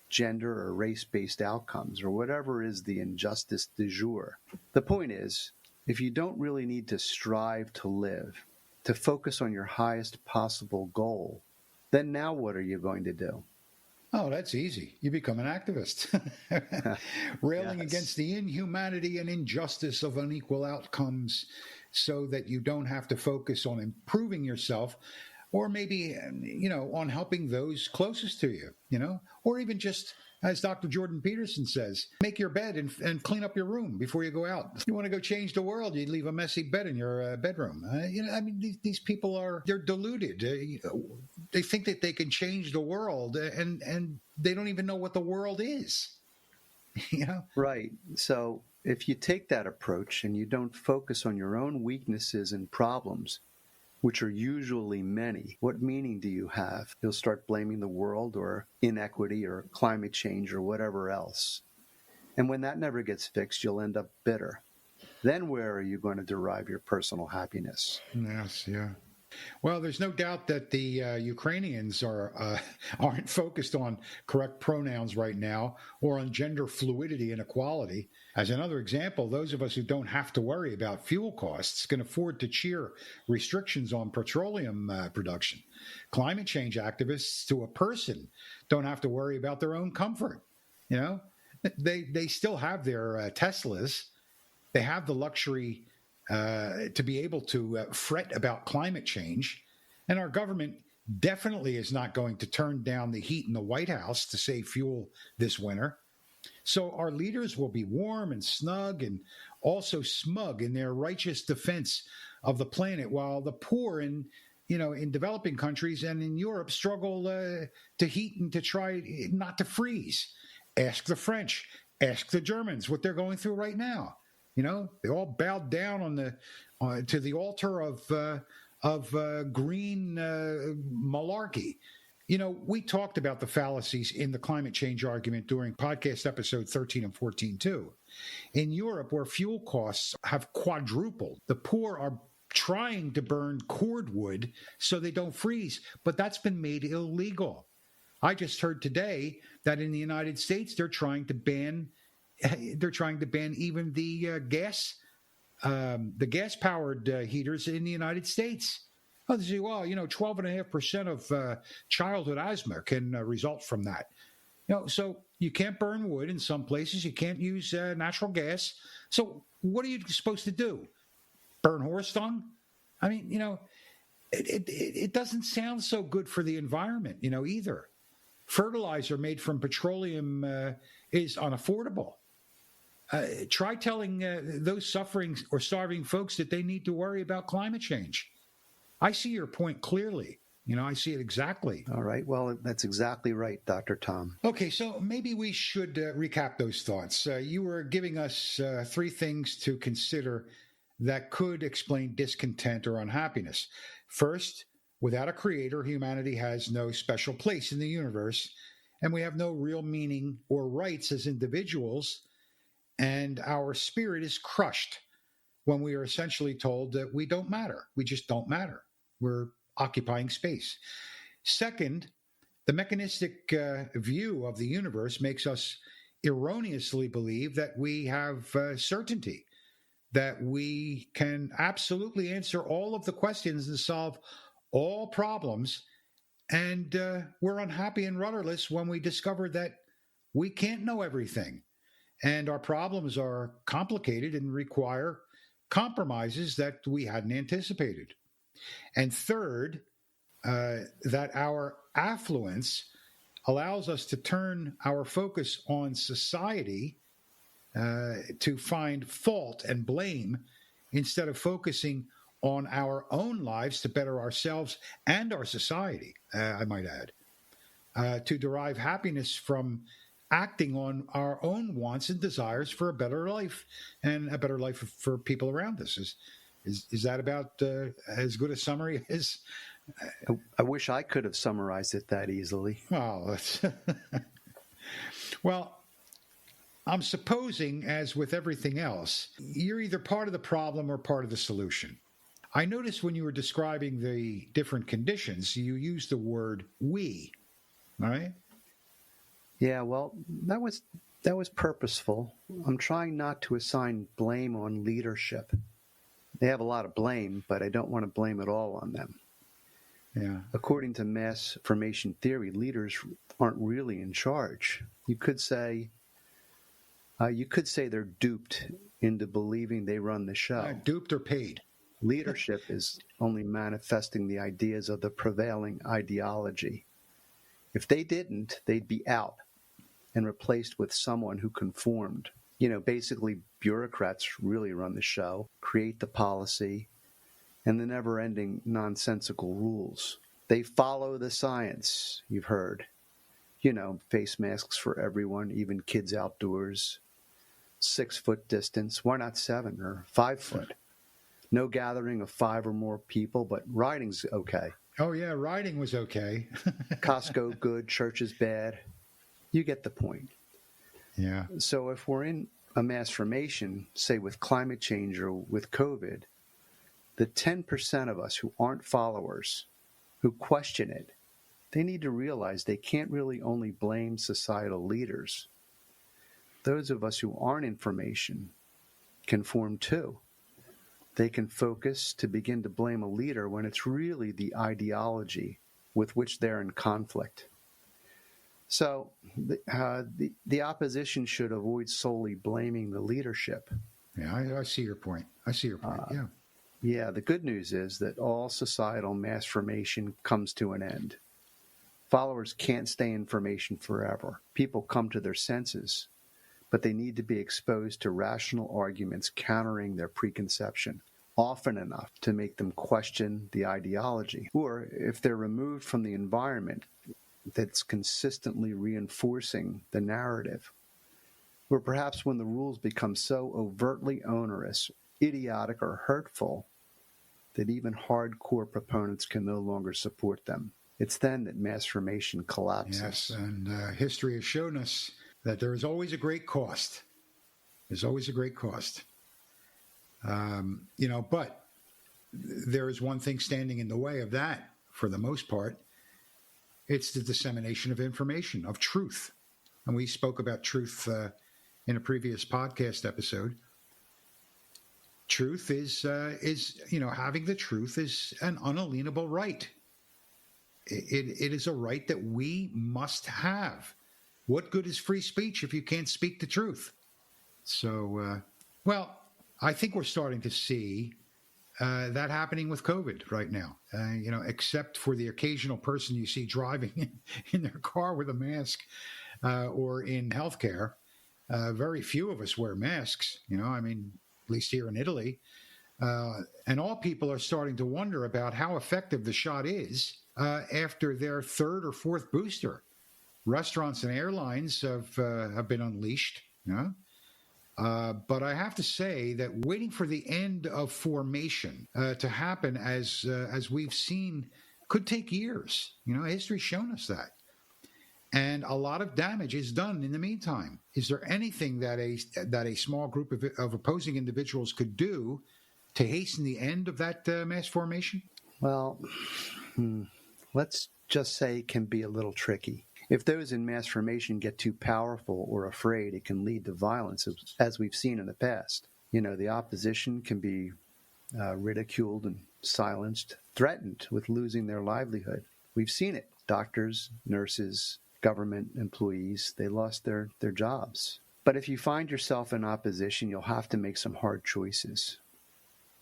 gender or race-based outcomes or whatever is the injustice du jour. The point is, if you don't really need to strive to live, to focus on your highest possible goal, then now what are you going to do? Oh, that's easy. You become an activist. Railing against the inhumanity and injustice of unequal outcomes so that you don't have to focus on improving yourself or maybe, on helping those closest to you, or even just, as Dr. Jordan Peterson says, make your bed and clean up your room before you go out. You want to go change the world, you leave a messy bed in your bedroom. These people they're deluded. They think that they can change the world, and they don't even know what the world is. Right. So if you take that approach and you don't focus on your own weaknesses and problems, which are usually many, what meaning do you have? You'll start blaming the world or inequity or climate change or whatever else. And when that never gets fixed, you'll end up bitter. Then where are you going to derive your personal happiness? Yes, yeah. Well, there's no doubt that the Ukrainians aren't focused on correct pronouns right now or on gender fluidity and equality. As another example, those of us who don't have to worry about fuel costs can afford to cheer restrictions on petroleum production. Climate change activists, to a person, don't have to worry about their own comfort. They still have their Teslas. They have the luxury to be able to fret about climate change. And our government definitely is not going to turn down the heat in the White House to save fuel this winter. So our leaders will be warm and snug and also smug in their righteous defense of the planet, while the poor in developing countries and in Europe struggle to heat and to try not to freeze. Ask the French, ask the Germans what they're going through right now. They all bowed down to the altar of green malarkey. We talked about the fallacies in the climate change argument during podcast episode 13 and 14 too. In Europe, where fuel costs have quadrupled, the poor are trying to burn cordwood so they don't freeze, but that's been made illegal. I just heard today that in the United States they're trying to ban even the gas-powered heaters in the United States. Oh, they say, 12.5% of childhood asthma can result from that. So you can't burn wood in some places. You can't use natural gas. So what are you supposed to do? Burn horse dung? It doesn't sound so good for the environment, either. Fertilizer made from petroleum is unaffordable. Try telling those suffering or starving folks that they need to worry about climate change. I see your point clearly. I see it exactly. All right. Well, that's exactly right, Dr. Tom. Okay, so maybe we should recap those thoughts. You were giving us 3 things to consider that could explain discontent or unhappiness. First, without a creator, humanity has no special place in the universe, and we have no real meaning or rights as individuals. And our spirit is crushed when we are essentially told that we don't matter. We just don't matter. We're occupying space. Second, the mechanistic view of the universe makes us erroneously believe that we have certainty, that we can absolutely answer all of the questions and solve all problems. And we're unhappy and rudderless when we discover that we can't know everything. And our problems are complicated and require compromises that we hadn't anticipated. And third, that our affluence allows us to turn our focus on society to find fault and blame instead of focusing on our own lives to better ourselves and our society, I might add, to derive happiness from acting on our own wants and desires for a better life and a better life for people around us. Is that about as good a summary as? I wish I could have summarized it that easily. Oh, well, I'm supposing, as with everything else, you're either part of the problem or part of the solution. I noticed when you were describing the different conditions, you used the word we, all right? Yeah, well, that was purposeful. I'm trying not to assign blame on leadership. They have a lot of blame, but I don't want to blame it all on them. Yeah. According to mass formation theory, leaders aren't really in charge. You could say they're duped into believing they run the show. Duped or paid. Leadership is only manifesting the ideas of the prevailing ideology. If they didn't, they'd be out and replaced with someone who conformed. Basically, bureaucrats really run the show, create the policy, and the never-ending nonsensical rules. They follow the science, you've heard. Face masks for everyone, even kids outdoors. 6-foot distance, why not 7 or 5 foot? No gathering of 5 or more people, but riding's okay. Oh, yeah, riding was okay. Costco good, church is bad. You get the point. Yeah. So if we're in a mass formation, say with climate change or with COVID, the 10% of us who aren't followers, who question it, they need to realize they can't really only blame societal leaders. Those of us who aren't information can form too. They can focus to begin to blame a leader when it's really the ideology with which they're in conflict. So the opposition should avoid solely blaming the leadership. Yeah, I see your point. Yeah. Yeah, the good news is that all societal mass formation comes to an end. Followers can't stay in formation forever. People come to their senses, but they need to be exposed to rational arguments countering their preconception often enough to make them question the ideology. Or if they're removed from the environment that's consistently reinforcing the narrative, or perhaps when the rules become so overtly onerous, idiotic, or hurtful that even hardcore proponents can no longer support them. It's then that mass formation collapses. Yes, and history has shown us that there is always a great cost. There's always a great cost. But there is one thing standing in the way of that, for the most part. It's the dissemination of information, of truth. And we spoke about truth in a previous podcast episode. Truth is having the truth is an unalienable right. It is a right that we must have. What good is free speech if you can't speak the truth? So, I think we're starting to see that happening with COVID right now. Except for the occasional person you see driving in their car with a mask, or in healthcare, very few of us wear masks. At least here in Italy, and all people are starting to wonder about how effective the shot is after their 3rd or 4th booster. Restaurants and airlines have been unleashed. But I have to say that waiting for the end of formation to happen, as we've seen, could take years. History's shown us that. And a lot of damage is done in the meantime. Is there anything that a small group of opposing individuals could do to hasten the end of that mass formation? Well, let's just say it can be a little tricky. If those in mass formation get too powerful or afraid, it can lead to violence, as we've seen in the past. The opposition can be ridiculed and silenced, threatened with losing their livelihood. We've seen it. Doctors, nurses, government employees, they lost their jobs. But if you find yourself in opposition, you'll have to make some hard choices.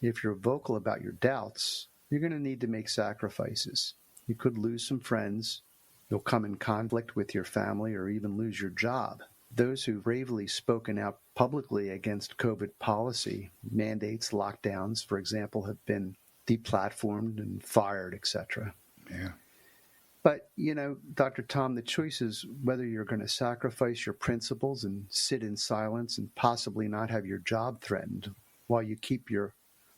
If you're vocal about your doubts, you're going to need to make sacrifices. You could lose some friends. You'll come in conflict with your family or even lose your job. Those who've bravely spoken out publicly against COVID policy, mandates, lockdowns, for example, have been deplatformed and fired, etc. Yeah. But, Dr. Tom, the choice is whether you're going to sacrifice your principles and sit in silence and possibly not have your job threatened while you keep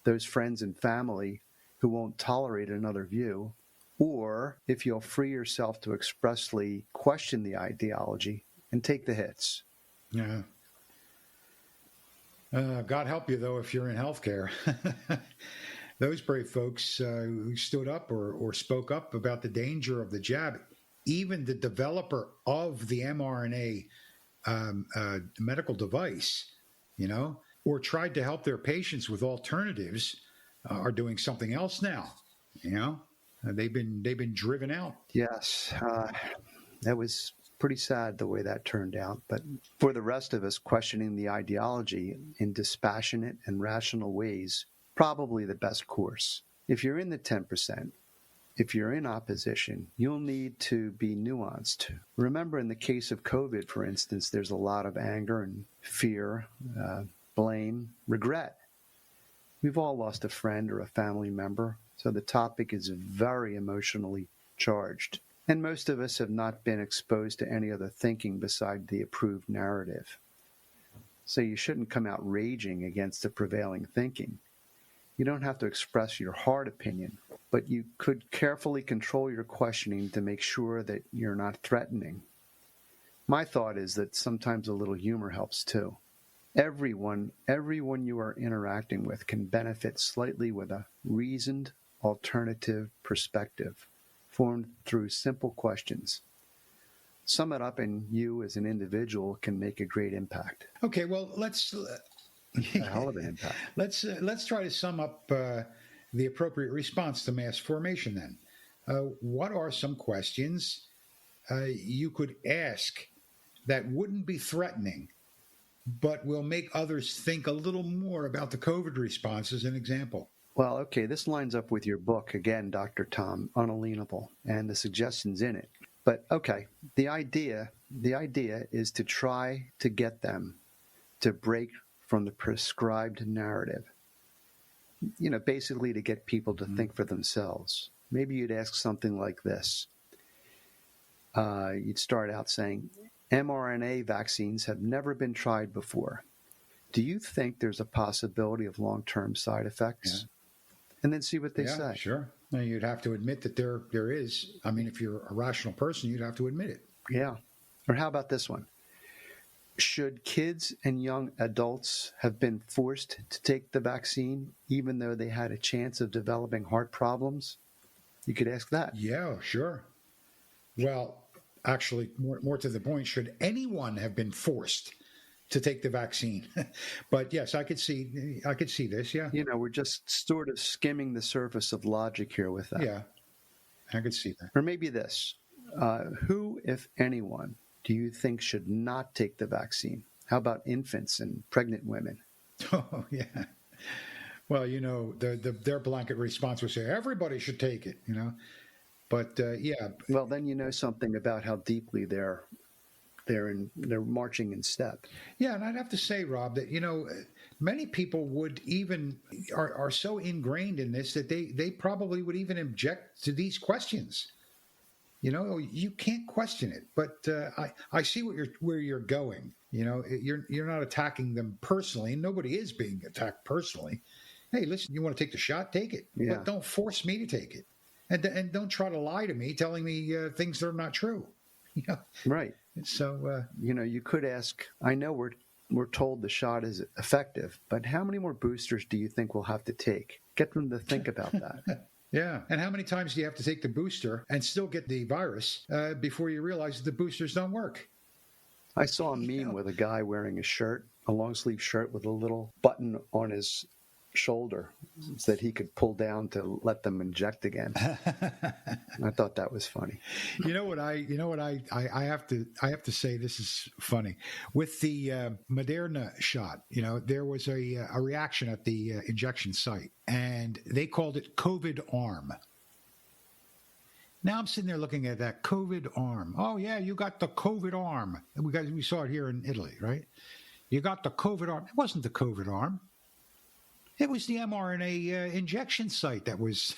those friends and family who won't tolerate another view, or if you'll free yourself to expressly question the ideology and take the hits. Yeah. God help you, though, if you're in healthcare. Those brave folks who stood up or spoke up about the danger of the jab, even the developer of the mRNA medical device, or tried to help their patients with alternatives, are doing something else now. They've been driven out. Yes, that was pretty sad the way that turned out. But for the rest of us, questioning the ideology in dispassionate and rational ways probably the best course. If you're in the 10%, if you're in opposition, you'll need to be nuanced. Remember, in the case of COVID, for instance, there's a lot of anger and fear, blame, regret. We've all lost a friend or a family member, so the topic is very emotionally charged. And most of us have not been exposed to any other thinking beside the approved narrative. So you shouldn't come out raging against the prevailing thinking. You don't have to express your hard opinion, but you could carefully control your questioning to make sure that you're not threatening. My thought is that sometimes a little humor helps too. Everyone you are interacting with can benefit slightly with a reasoned alternative perspective formed through simple questions. Sum it up, and you as an individual can make a great impact. Okay, well, let's a hell of an impact. Let's try to sum up the appropriate response to mass formation then. What are some questions you could ask that wouldn't be threatening, but will make others think a little more about the COVID response as an example? Well, okay, this lines up with your book, again, Dr. Tom, Unalienable, and the suggestions in it. But, okay, the idea is to try to get them to break from the prescribed narrative. You know, basically to get people to think for themselves. Maybe you'd ask something like this. You'd start out saying, mRNA vaccines have never been tried before. Do you think there's a possibility of long-term side effects? Yeah. And then see what they say. Sure. Now, you'd have to admit that there is. I mean, if you're a rational person, you'd have to admit it. Yeah. Or how about this one? Should kids and young adults have been forced to take the vaccine even though they had a chance of developing heart problems? You could ask that. Yeah, sure. Well, actually, more to the point, should anyone have been forced to take the vaccine? But yes, I could see this, yeah. You know, we're just sort of skimming the surface of logic here with that. Yeah, I could see that. Or maybe this. Who, if anyone, do you think should not take the vaccine? How about infants and pregnant women? Oh, yeah. Well, you know, their blanket response would say everybody should take it, you know. But, yeah. Well, then you know something about how deeply they're marching in step. Yeah, and I'd have to say, Rob, that, you know, many people would even are so ingrained in this that they probably would even object to these questions. You know, you can't question it. But I see where you're going. You know, you're not attacking them personally, and nobody is being attacked personally. Hey, listen, you want to take the shot? Take it. Yeah. But don't force me to take it. And don't try to lie to me, telling me things that are not true. You know? Right. So, you know, you could ask, I know we're told the shot is effective, but how many more boosters do you think we'll have to take? Get them to think about that. Yeah. And how many times do you have to take the booster and still get the virus before you realize that the boosters don't work? I saw a meme with a guy wearing a long sleeve shirt with a little button on his shoulder that he could pull down to let them inject again. I thought that was funny. I have to say, this is funny. With the Moderna shot, you know, there was a reaction at the injection site, and they called it COVID arm. Now I'm sitting there looking at that COVID arm. Oh yeah, you got the COVID arm. We saw it here in Italy, right? You got the COVID arm. It wasn't the COVID arm. It was the mRNA injection site that was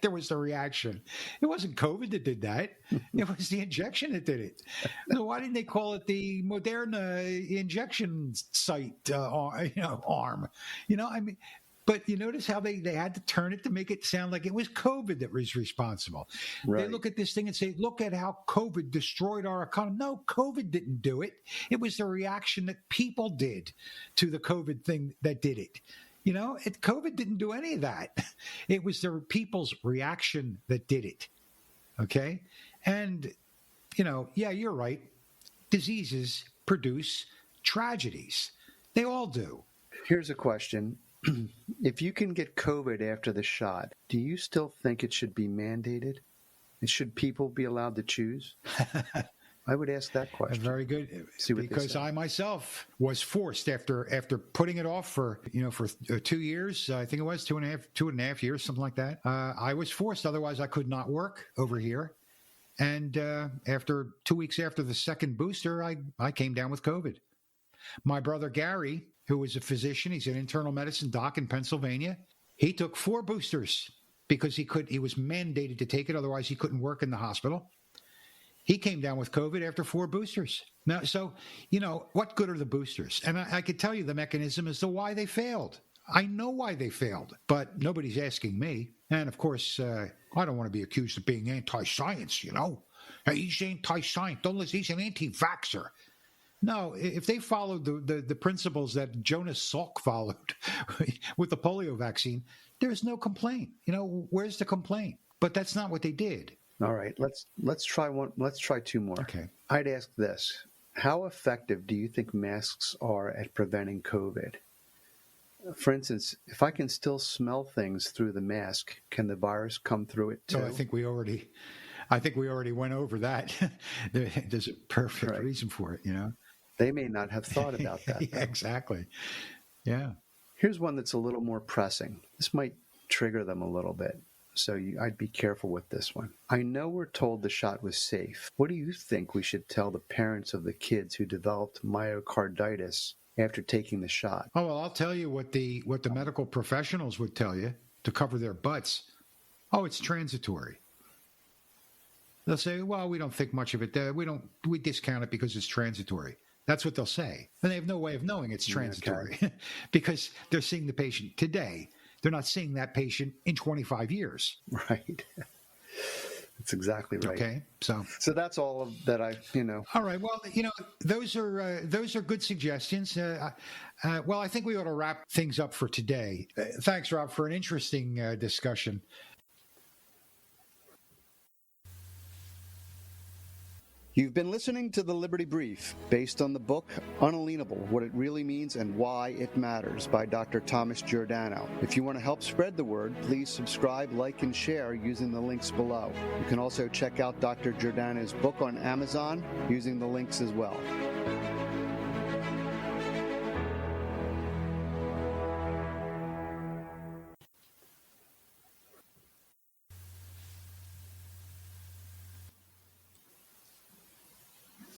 there was the reaction. It wasn't COVID that did that. It was the injection that did it. So why didn't they call it the Moderna injection site arm? You know, I mean, but you notice how they had to turn it to make it sound like it was COVID that was responsible. Right. They look at this thing and say, look at how COVID destroyed our economy. No, COVID didn't do it. It was the reaction that people did to the COVID thing that did it. You know, COVID didn't do any of that. It was the people's reaction that did it. Okay? And, you know, yeah, you're right. Diseases produce tragedies. They all do. Here's a question. If you can get COVID after the shot, do you still think it should be mandated? And should people be allowed to choose? I would ask that question. Very good. See what because I myself was forced after putting it off for 2 years. I think it was two and a half years, something like that. I was forced. Otherwise, I could not work over here. And after 2 weeks after the second booster, I came down with COVID. My brother Gary, who was a physician, he's an internal medicine doc in Pennsylvania. He took 4 boosters because he was mandated to take it. Otherwise, he couldn't work in the hospital. He came down with COVID after 4 boosters. Now, so, what good are the boosters? And I could tell you the mechanism as to why they failed. I know why they failed, but nobody's asking me. And of course, I don't want to be accused of being anti-science, He's anti-science. Don't listen, he's an anti-vaxxer. No, if they followed the principles that Jonas Salk followed with the polio vaccine, there's no complaint. Where's the complaint? But that's not what they did. All right, let's try one. Let's try 2 more. Okay. I'd ask this: how effective do you think masks are at preventing COVID? For instance, if I can still smell things through the mask, can the virus come through it too? No, I think we already went over that. There's a perfect reason for it, They may not have thought about that. Yeah, exactly. Yeah. Here's one that's a little more pressing. This might trigger them a little bit. So I'd be careful with this one. I know we're told the shot was safe. What do you think we should tell the parents of the kids who developed myocarditis after taking the shot? Oh, well, I'll tell you what the medical professionals would tell you to cover their butts. Oh, it's transitory. They'll say, well, we don't think much of it. We discount it because it's transitory. That's what they'll say. And they have no way of knowing it's transitory because they're seeing the patient today. They're not seeing that patient in 25 years. Right. That's exactly right. Okay. So that's all of that All right. Well, those are good suggestions. Well, I think we ought to wrap things up for today. Thanks, Rob, for an interesting discussion. You've been listening to The Liberty Brief, based on the book Unalienable, What It Really Means and Why It Matters by Dr. Thomas Giordano. If you want to help spread the word, please subscribe, like, and share using the links below. You can also check out Dr. Giordano's book on Amazon using the links as well.